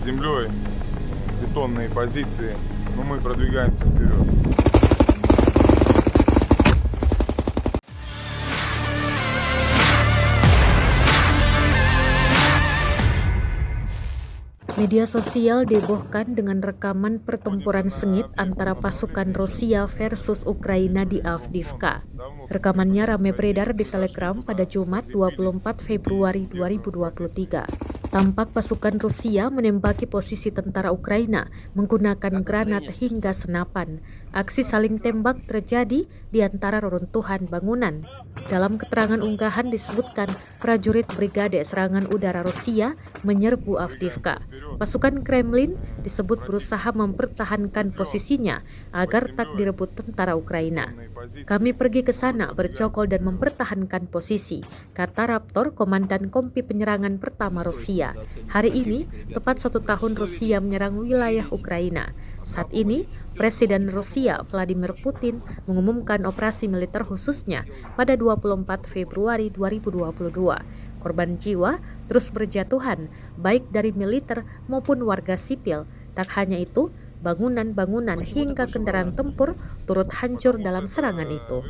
землей, бетонные позиции, но мы продвигаемся вперед. Media sosial dihebohkan dengan rekaman pertempuran sengit antara pasukan Rusia versus Ukraina di Avdiivka. Rekamannya ramai beredar di Telegram pada Jumat 24 Februari 2023. Tampak pasukan Rusia menembaki posisi tentara Ukraina menggunakan granat hingga senapan. Aksi saling tembak terjadi di antara reruntuhan bangunan. Dalam keterangan unggahan disebutkan prajurit Brigade Serangan Udara Rusia menyerbu Avdiivka. Pasukan Kremlin disebut berusaha mempertahankan posisinya agar tak direbut tentara Ukraina. Kami pergi ke sana bercokol dan mempertahankan posisi, kata Raptor, Komandan Kompi Penyerangan Pertama Rusia. Hari ini, tepat 1 tahun Rusia menyerang wilayah Ukraina. Saat ini, Presiden Rusia Vladimir Putin mengumumkan operasi militer khususnya pada 24 Februari 2022. Korban jiwa terus berjatuhan, baik dari militer maupun warga sipil. Tak hanya itu, bangunan-bangunan hingga kendaraan tempur turut hancur dalam serangan itu.